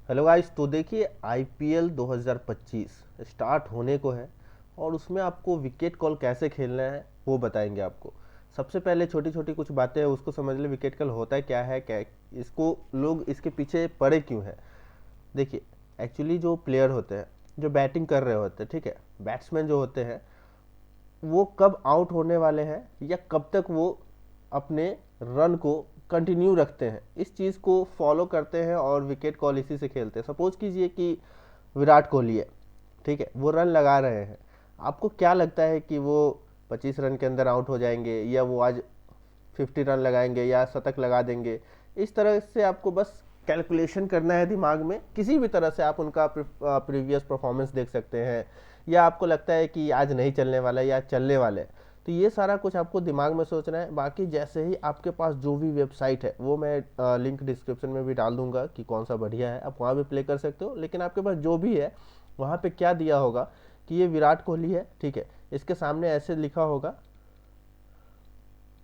Hello guys, तो देखिए IPL 2025 start होने को है और उसमें आपको विकेट कॉल कैसे खेलना है वो बताएंगे आपको। सबसे पहले छोटी छोटी कुछ बातें हैं उसको समझ ले, विकेट कॉल होता है क्या है, क्या इसको लोग इसके पीछे पड़े क्यों है। देखिए, एक्चुअली जो प्लेयर होते हैं, जो बैटिंग कर रहे होते हैं, ठीक है, बैट्समैन जो होते हैं, वो कब आउट होने वाले हैं या कब तक वो अपने रन को कंटिन्यू रखते हैं, इस चीज़ को फॉलो करते हैं और विकेट कॉल इसी से खेलते हैं। सपोज कीजिए कि विराट कोहली है, ठीक है, वो रन लगा रहे हैं। आपको क्या लगता है कि वो 25 रन के अंदर आउट हो जाएंगे या वो आज 50 रन लगाएंगे या शतक लगा देंगे? इस तरह से आपको बस कैलकुलेशन करना है दिमाग में। किसी भी तरह से आप उनका प्रीवियस परफॉर्मेंस देख सकते हैं, या आपको लगता है कि आज नहीं चलने वाला है या चलने वाले हैं, तो ये सारा कुछ आपको दिमाग में सोचना है। बाकी जैसे ही आपके पास जो भी वेबसाइट है, वो मैं लिंक डिस्क्रिप्शन में भी डाल दूंगा कि कौन सा बढ़िया है, आप वहाँ भी प्ले कर सकते हो। लेकिन आपके पास जो भी है वहाँ पे क्या दिया होगा कि ये विराट कोहली है, ठीक है, इसके सामने ऐसे लिखा होगा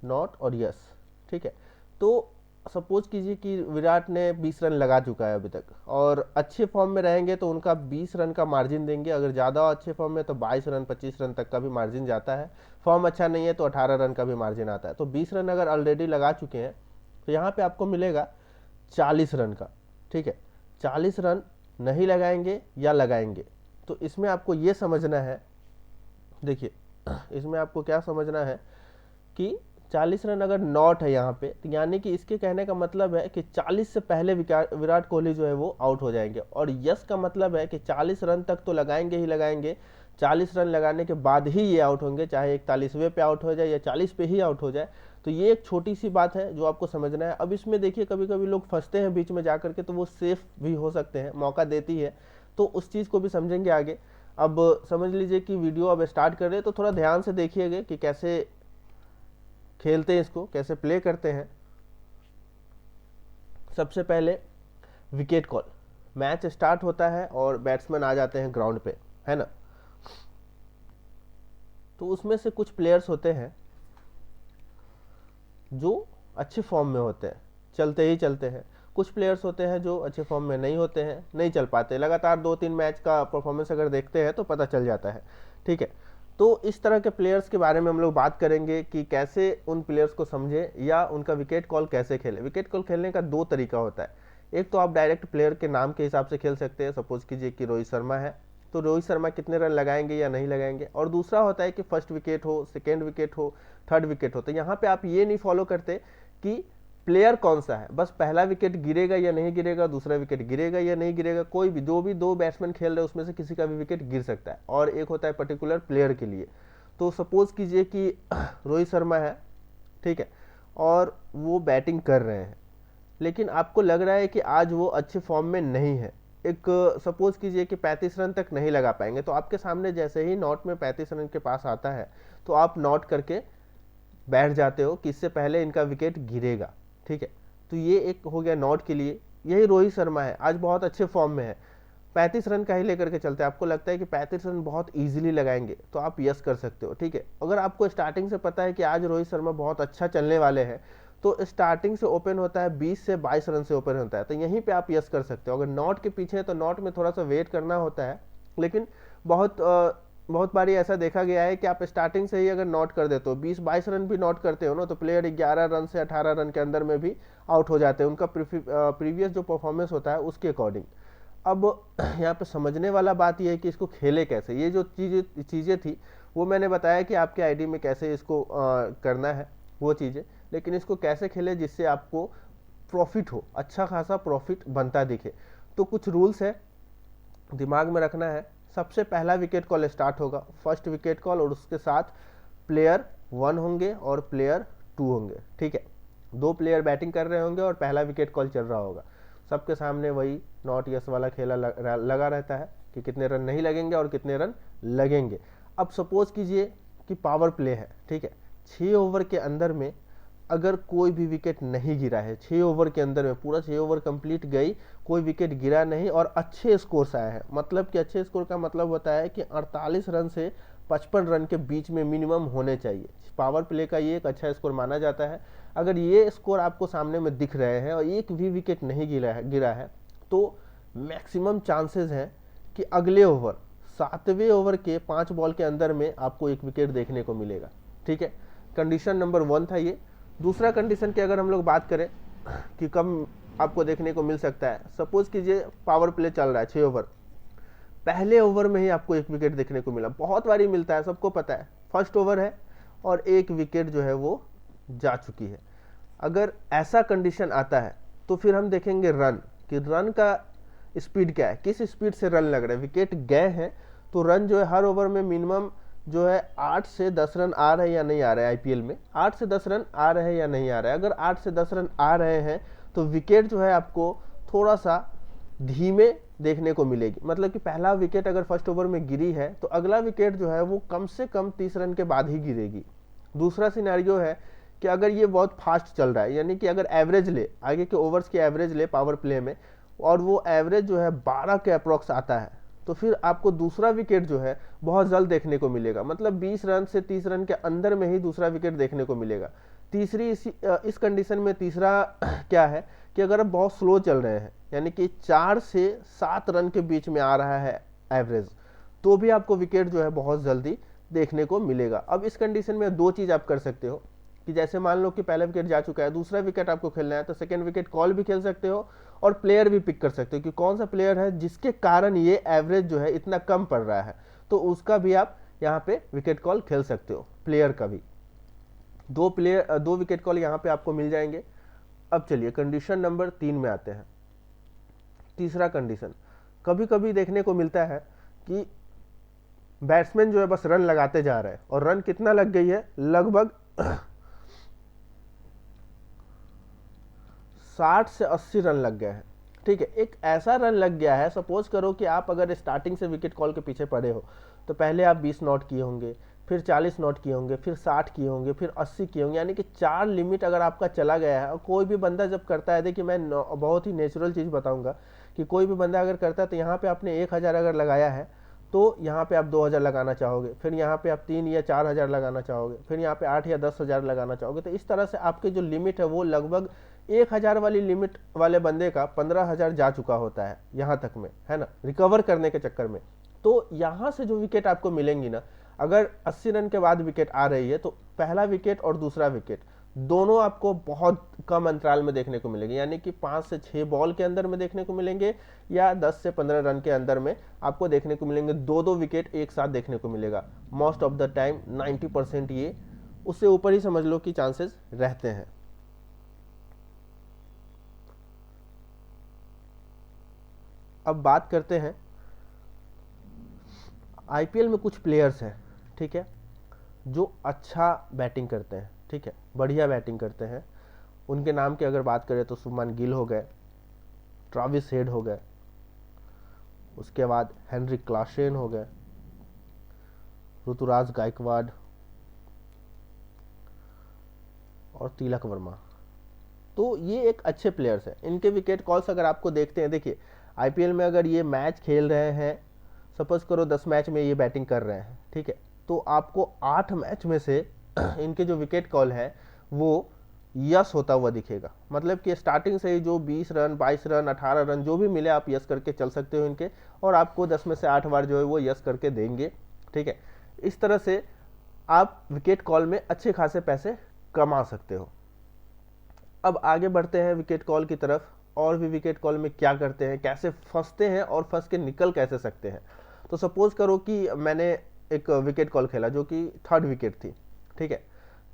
नॉट और यस, ठीक है। तो सपोज कीजिए कि विराट ने 20 रन लगा चुका है अभी तक, और अच्छे फॉर्म में रहेंगे तो उनका 20 रन का मार्जिन देंगे। अगर ज़्यादा अच्छे फॉर्म में तो 22 रन 25 रन तक का भी मार्जिन जाता है। फॉर्म अच्छा नहीं है तो 18 रन का भी मार्जिन आता है। तो 20 रन अगर ऑलरेडी लगा चुके हैं तो यहाँ पे आपको मिलेगा 40 रन का, ठीक है। 40 रन नहीं लगाएंगे या लगाएंगे, तो इसमें आपको ये समझना है, देखिए इसमें आपको क्या समझना है कि 40 रन अगर नॉट है यहाँ पे, तो यानी कि इसके कहने का मतलब है कि 40 से पहले विराट कोहली जो है वो आउट हो जाएंगे। और यस का मतलब है कि 40 रन तक तो लगाएंगे ही लगाएंगे, 40 रन लगाने के बाद ही ये आउट होंगे, चाहे 41वें पे आउट हो जाए या 40 पे ही आउट हो जाए। तो ये एक छोटी सी बात है जो आपको समझना है। अब इसमें देखिए, कभी कभी लोग फंसते हैं बीच में जा करके, तो वो सेफ भी हो सकते हैं, मौका देती है, तो उस चीज़ को भी समझेंगे आगे। अब समझ लीजिए कि वीडियो अब स्टार्ट कर रहे हैं, तो थोड़ा ध्यान से देखिएगा कि कैसे खेलते हैं, इसको कैसे प्ले करते हैं। सबसे पहले विकेट कॉल, मैच स्टार्ट होता है और बैट्समैन आ जाते हैं ग्राउंड पे, है ना। तो उसमें से कुछ प्लेयर्स होते हैं जो अच्छे फॉर्म में होते हैं, चलते ही चलते हैं। कुछ प्लेयर्स होते हैं जो अच्छे फॉर्म में नहीं होते हैं, नहीं चल पाते। लगातार 2-3 मैच का परफॉर्मेंस अगर देखते हैं तो पता चल जाता है, ठीक है। तो इस तरह के प्लेयर्स के बारे में हम लोग बात करेंगे कि कैसे उन प्लेयर्स को समझे या उनका विकेट कॉल कैसे खेले। विकेट कॉल खेलने का दो तरीका होता है। एक तो आप डायरेक्ट प्लेयर के नाम के हिसाब से खेल सकते हैं। सपोज कीजिए कि रोहित शर्मा है, तो रोहित शर्मा कितने रन लगाएंगे या नहीं लगाएंगे। और दूसरा होता है कि फर्स्ट विकेट हो, सेकेंड विकेट हो, थर्ड विकेट हो। तो यहाँ पे आप ये नहीं फॉलो करते कि प्लेयर कौन सा है, बस पहला विकेट गिरेगा या नहीं गिरेगा, दूसरा विकेट गिरेगा या नहीं गिरेगा, कोई भी जो भी दो बैट्समैन खेल रहे हैं उसमें से किसी का भी विकेट गिर सकता है। और एक होता है पर्टिकुलर प्लेयर के लिए। तो सपोज कीजिए कि रोहित शर्मा है, ठीक है, और वो बैटिंग कर रहे हैं, लेकिन आपको लग रहा है कि आज वो अच्छे फॉर्म में नहीं है। एक सपोज कीजिए कि 35 रन तक नहीं लगा पाएंगे, तो आपके सामने जैसे ही नॉट में 35 रन के पास आता है, तो आप नॉट करके बैठ जाते हो कि इससे पहले इनका विकेट गिरेगा, ठीक है। तो ये एक हो गया नॉट के लिए। यही रोहित शर्मा है, आज बहुत अच्छे फॉर्म में है, 35 रन का ही लेकर के चलते हैं। आपको लगता है कि 35 रन बहुत इजीली लगाएंगे, तो आप यस कर सकते हो, ठीक है। अगर आपको स्टार्टिंग से पता है कि आज रोहित शर्मा बहुत अच्छा चलने वाले हैं, तो स्टार्टिंग से ओपन होता है 20 से 22 रन से ओपन होता है, तो यहीं पे आप यस कर सकते हो। अगर नॉट के पीछे है तो नॉट में थोड़ा सा वेट करना होता है। लेकिन बहुत बहुत बारी ऐसा देखा गया है कि आप स्टार्टिंग से ही अगर नॉट कर देते हो, 20-22 रन भी नॉट करते हो ना, तो प्लेयर 11 रन से 18 रन के अंदर में भी आउट हो जाते हैं, उनका प्रीवियस जो परफॉर्मेंस होता है उसके अकॉर्डिंग। अब यहाँ पे समझने वाला बात यह है कि इसको खेले कैसे। ये जो चीज़ें थी वो मैंने बताया कि आपके आईडी में कैसे इसको करना है वो चीज़ें, लेकिन इसको कैसे खेले जिससे आपको प्रॉफिट हो, अच्छा खासा प्रॉफिट बनता दिखे। तो कुछ रूल्स है, दिमाग में रखना है। सबसे पहला विकेट कॉल स्टार्ट होगा, फर्स्ट विकेट कॉल, और उसके साथ प्लेयर 1 होंगे और प्लेयर 2 होंगे, ठीक है। दो प्लेयर बैटिंग कर रहे होंगे और पहला विकेट कॉल चल रहा होगा। सबके सामने वही नॉट यस वाला खेला लगा रहता है कि कितने रन नहीं लगेंगे और कितने रन लगेंगे। अब सपोज कीजिए कि पावर प्ले है, ठीक है, 6 ओवर के अंदर में अगर कोई भी विकेट नहीं गिरा है, 6 ओवर के अंदर में पूरा 6 ओवर कंप्लीट गई, कोई विकेट गिरा नहीं और अच्छे स्कोर आए हैं, मतलब कि अच्छे स्कोर का मतलब होता है कि 48 रन से 55 रन के बीच में मिनिमम होने चाहिए। पावर प्ले का ये एक अच्छा स्कोर माना जाता है। अगर ये स्कोर आपको सामने में दिख रहे हैं और एक भी विकेट नहीं गिरा है तो मैक्सिमम चांसेस हैं कि अगले ओवर 7वें ओवर के 5 बॉल के अंदर में आपको 1 विकेट देखने को मिलेगा। ठीक है, कंडीशन नंबर 1 था ये। दूसरा कंडीशन की अगर हम लोग बात करें कि कब आपको देखने को मिल सकता है, सपोज कीजिए पावर प्ले चल रहा है 6 ओवर, पहले ओवर में ही आपको 1 विकेट देखने को मिला। बहुत बारी मिलता है, सबको पता है, फर्स्ट ओवर है और 1 विकेट जो है वो जा चुकी है। अगर ऐसा कंडीशन आता है तो फिर हम देखेंगे रन, कि रन का स्पीड क्या है, किस स्पीड से रन लग रहा है। विकेट गए हैं तो रन जो है हर ओवर में मिनिमम जो है 8 से 10 रन आ रहे हैं या नहीं आ रहे हैं। आईपीएल में 8 से 10 रन आ रहे हैं या नहीं आ रहे हैं। अगर 8 से 10 रन आ रहे हैं तो विकेट जो है आपको थोड़ा सा धीमे देखने को मिलेगी। मतलब कि पहला विकेट अगर फर्स्ट ओवर में गिरी है तो अगला विकेट जो है वो कम से कम 30 रन के बाद ही गिरेगी। दूसरा सिनेरियो है कि अगर ये बहुत फास्ट चल रहा है, यानी कि अगर एवरेज ले, आगे के ओवर्स की एवरेज ले पावर प्ले में, और वो एवरेज जो है 12 के अप्रॉक्स आता है, तो फिर आपको दूसरा विकेट जो है बहुत जल्द देखने को मिलेगा। मतलब 20 रन से 30 रन के अंदर में ही दूसरा विकेट देखने को मिलेगा। तीसरी इस कंडीशन में तीसरा क्या है कि अगर आप बहुत स्लो चल रहे हैं, यानी कि 4 से 7 रन के बीच में आ रहा है एवरेज, तो भी आपको विकेट जो है बहुत जल्दी देखने को मिलेगा। अब इस कंडीशन में 2 चीज आप कर सकते हो कि जैसे मान लो कि पहला विकेट जा चुका है, दूसरा विकेट आपको खेलना है, तो सेकंड विकेट कॉल भी खेल सकते हो और प्लेयर भी पिक कर सकते हो कि कौन सा प्लेयर है जिसके कारण ये एवरेज जो है इतना कम पड़ रहा है, तो उसका भी आप यहाँ पे विकेट कॉल खेल सकते हो, प्लेयर का भी। 2 विकेट कॉल यहाँ पे आपको मिल जाएंगे। अब चलिए कंडीशन नंबर 3 में आते हैं। तीसरा कंडीशन, कभी कभी देखने को मिलता है कि बैट्समैन जो है बस रन लगाते जा रहे हैं, और रन कितना लग गई है, लगभग 60 से 80 रन लग गए हैं। ठीक है, एक ऐसा रन लग गया है, सपोज करो कि आप अगर स्टार्टिंग से विकेट कॉल के पीछे पड़े हो तो पहले आप 20 नॉट किए होंगे, फिर 40 नॉट किए होंगे, फिर 60 किए होंगे, फिर 80 किए होंगे, यानी कि 4 लिमिट अगर आपका चला गया है। और कोई भी बंदा जब करता है, देखिए मैं बहुत ही नेचुरल चीज़ बताऊंगा कि कोई भी बंदा अगर करता है तो यहाँ पे आपने 1000 अगर लगाया है तो यहाँ पे आप 2000 लगाना चाहोगे, फिर यहाँ पे आप 3 या 4000 लगाना चाहोगे, फिर यहाँ पे 8 या 10,000 लगाना चाहोगे। तो इस तरह से आपके जो लिमिट है वो लगभग 1000 वाली लिमिट वाले बंदे का 15,000 जा चुका होता है यहाँ तक में, है ना, रिकवर करने के चक्कर में। तो यहाँ से जो विकेट आपको मिलेंगी ना, अगर 80 रन के बाद विकेट आ रही है तो पहला विकेट और दूसरा विकेट दोनों आपको बहुत कम अंतराल में देखने को मिलेंगे, यानी कि 5 से 6 बॉल के अंदर में देखने को मिलेंगे, या 10 से 15 रन के अंदर में आपको देखने को मिलेंगे। 2 विकेट एक साथ देखने को मिलेगा। मोस्ट ऑफ द टाइम 90% ये, उससे ऊपर ही समझ लो कि चांसेस रहते हैं। अब बात करते हैं, आईपीएल में कुछ प्लेयर्स हैं, ठीक है, जो अच्छा बैटिंग करते हैं, ठीक है, बढ़िया बैटिंग करते हैं। उनके नाम की अगर बात करें तो शुभमान गिल हो गए, ट्रेविस हेड हो गए, उसके बाद हेनरिक क्लासेन हो गए, ऋतुराज गायकवाड़ और तिलक वर्मा। तो ये एक अच्छे प्लेयर्स हैं। इनके विकेट कॉल्स अगर आपको देखते हैं, देखिए आईपीएल में अगर ये मैच खेल रहे हैं, सपोज करो 10 मैच में ये बैटिंग कर रहे हैं, ठीक है, तो आपको 8 मैच में से इनके जो विकेट कॉल है वो यस होता हुआ दिखेगा। मतलब कि स्टार्टिंग से ही जो 20 रन, 22 रन, 18 रन जो भी मिले आप यस करके चल सकते हो इनके, और आपको 10 में से 8 बार जो है वो यस करके देंगे। ठीक है, इस तरह से आप विकेट कॉल में अच्छे खासे पैसे कमा सकते हो। अब आगे बढ़ते हैं विकेट कॉल की तरफ, और भी विकेट कॉल में क्या करते हैं, कैसे फंसते हैं और फंस के निकल कैसे सकते हैं। तो सपोज करो कि मैंने एक विकेट कॉल खेला जो कि 3rd विकेट थी, ठीक है,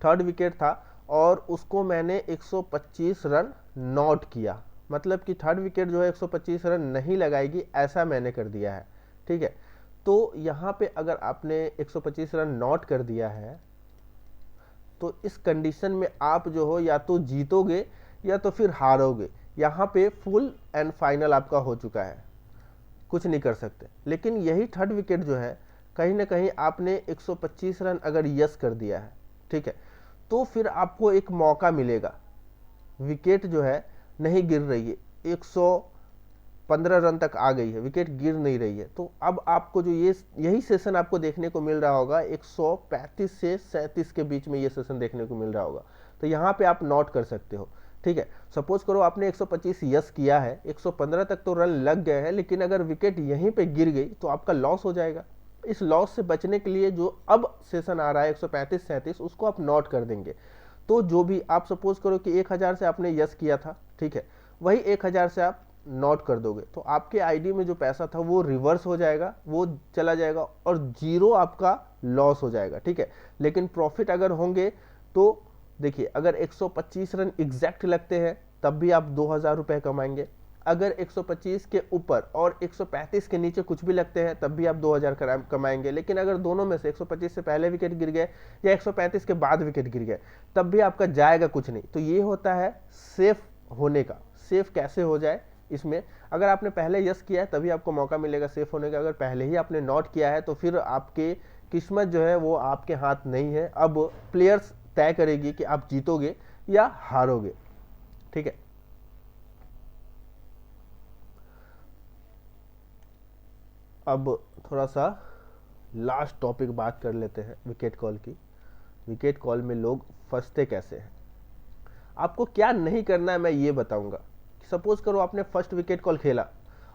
3rd विकेट था, और उसको मैंने 125 रन नॉट किया। मतलब कि 3rd विकेट जो है 125 रन नहीं लगाएगी, ऐसा मैंने कर दिया है। ठीक है, तो यहाँ पे अगर आपने 125 रन नॉट कर दिया है तो इस कंडीशन में आप जो हो या तो जीतोगे या तो फिर हारोगे। यहाँ पे फुल एंड फाइनल आपका हो चुका है, कुछ नहीं कर सकते। लेकिन यही 3rd विकेट जो है, कहीं ना कहीं आपने 125 रन अगर यस कर दिया है, ठीक है, तो फिर आपको एक मौका मिलेगा। विकेट जो है नहीं गिर रही है, 115 रन तक आ गई है, विकेट गिर नहीं रही है, तो अब आपको जो यही सेशन आपको देखने को मिल रहा होगा, 135 से 37 के बीच में ये सेशन देखने को मिल रहा होगा। तो यहाँ पे आप नोट कर सकते हो ठीक है। सपोज करो आपने 125 यस किया है, 115 तक तो रन लग गए हैं, लेकिन अगर विकेट यहीं पे गिर गई तो आपका लॉस हो जाएगा। इस लॉस से बचने के लिए जो अब सेशन आ रहा है 135-37, उसको आप नोट कर देंगे। तो जो भी आप सपोज करो कि 1000 से आपने यस किया था, ठीक है, वही 1000 से आप नोट कर दोगे तो आपके आईडी में जो पैसा था वो रिवर्स हो जाएगा, वो चला जाएगा और जीरो आपका लॉस हो जाएगा, ठीक है। लेकिन प्रॉफिट अगर होंगे तो देखिए, अगर 125 रन एग्जैक्ट लगते हैं तब भी आप 2000 रुपए कमाएंगे। अगर 125 के ऊपर और 135 के नीचे कुछ भी लगते हैं तब भी आप 2000 कमाएंगे। लेकिन अगर दोनों में से 125 से पहले विकेट गिर गए या 135 के बाद विकेट गिर गए तब भी आपका जाएगा कुछ नहीं। तो ये होता है सेफ होने का। सेफ कैसे हो जाए इसमें, अगर आपने पहले यस किया है तभी आपको मौका मिलेगा सेफ होने का। अगर पहले ही आपने नोट किया है तो फिर आपके किस्मत जो है वो आपके हाथ नहीं है। अब प्लेयर्स तय करेगी कि आप जीतोगे या हारोगे, ठीक है। अब थोड़ा सा लास्ट टॉपिक बात कर लेते हैं विकेट कॉल की। विकेट कॉल में लोग फंसते कैसे हैं, आपको क्या नहीं करना है मैं ये बताऊंगा। सपोज करो आपने फर्स्ट विकेट कॉल खेला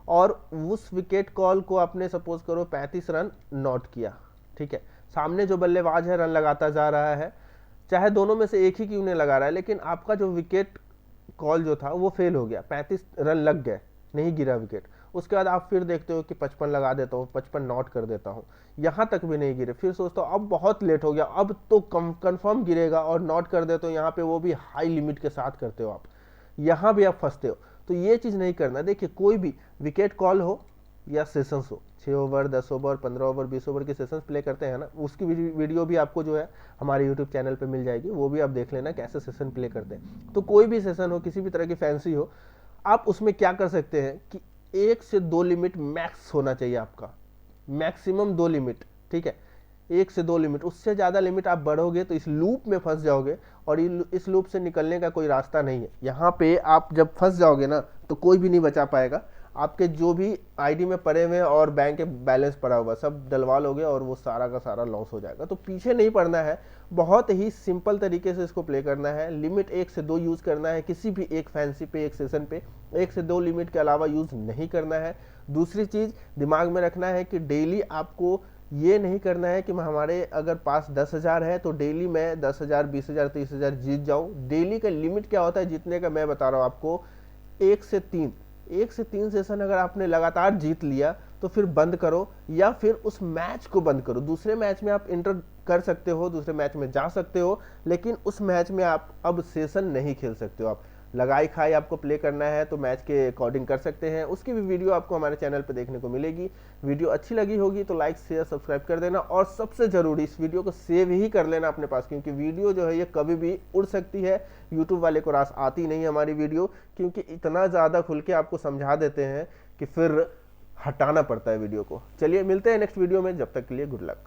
और उस विकेट कॉल को आपने सपोज करो 35 रन नोट किया, ठीक है। सामने जो बल्लेबाज है रन लगाता जा रहा है, चाहे दोनों में से एक ही क्यों नहीं लगा रहा है, लेकिन आपका जो विकेट कॉल जो था वो फेल हो गया, 35 रन लग गए, नहीं गिरा विकेट। उसके बाद आप फिर देखते हो कि 55 लगा देता हूँ, 55 नोट कर देता हूँ, यहाँ तक भी नहीं गिरे। फिर सोचता हूँ अब बहुत लेट हो गया, अब तो कंफर्म गिरेगा और नोट कर देते हो, यहाँ पे वो भी हाई लिमिट के साथ करते हो आप, यहाँ भी आप फंसते हो। तो ये चीज़ नहीं करना। देखिए, कोई भी विकेट कॉल हो या सेशंस हो, 6 ओवर 10 ओवर 15 ओवर 20 ओवर के सेशंस प्ले करते हैं ना, उसकी वीडियो भी आपको जो है हमारे यूट्यूब चैनल पे मिल जाएगी, वो भी आप देख लेना कैसे सेशन प्ले करते हैं। तो कोई भी सेशन हो, किसी भी तरह की फैंसी हो, आप उसमें क्या कर सकते हैं कि 1 से 2 लिमिट मैक्स होना चाहिए आपका, मैक्सिमम 2 लिमिट, ठीक है। 1 से 2 लिमिट, उससे ज़्यादा लिमिट आप बढ़ोगे तो इस लूप में फंस जाओगे और इस लूप से निकलने का कोई रास्ता नहीं है। यहाँ पे आप जब फंस जाओगे ना तो कोई भी नहीं बचा पाएगा। आपके जो भी आईडी में पड़े हुए और बैंक के बैलेंस पड़ा हुआ सब डलवा लोगे और वो सारा का सारा लॉस हो जाएगा। तो पीछे नहीं पड़ना है, बहुत ही सिंपल तरीके से इसको प्ले करना है। लिमिट 1 से 2 यूज़ करना है, किसी भी एक फैंसी पे एक सेशन पे 1 से 2 लिमिट के अलावा यूज़ नहीं करना है। दूसरी चीज़ दिमाग में रखना है कि डेली आपको ये नहीं करना है कि हमारे अगर पास 10,000 है तो डेली मैं 10,000 20,000 30,000 जीत जाऊं। डेली का लिमिट क्या होता है जीतने का, मैं बता रहा हूं आपको, 1 से 3 सेशन अगर आपने लगातार जीत लिया तो फिर बंद करो या फिर उस मैच को बंद करो। दूसरे मैच में आप इंटर कर सकते हो, दूसरे मैच में जा सकते हो, लेकिन उस मैच में आप अब सेशन नहीं खेल सकते हो। आप लगाई खाई आपको प्ले करना है तो मैच के अकॉर्डिंग कर सकते हैं। उसकी भी वीडियो आपको हमारे चैनल पे देखने को मिलेगी। वीडियो अच्छी लगी होगी तो लाइक शेयर सब्सक्राइब कर देना और सबसे जरूरी इस वीडियो को सेव ही कर लेना अपने पास, क्योंकि वीडियो जो है ये कभी भी उड़ सकती है। यूट्यूब वाले को रास आती नहीं हमारी वीडियो, क्योंकि इतना ज़्यादा खुल के आपको समझा देते हैं कि फिर हटाना पड़ता है वीडियो को। चलिए मिलते हैं नेक्स्ट वीडियो में, जब तक के लिए गुड लक।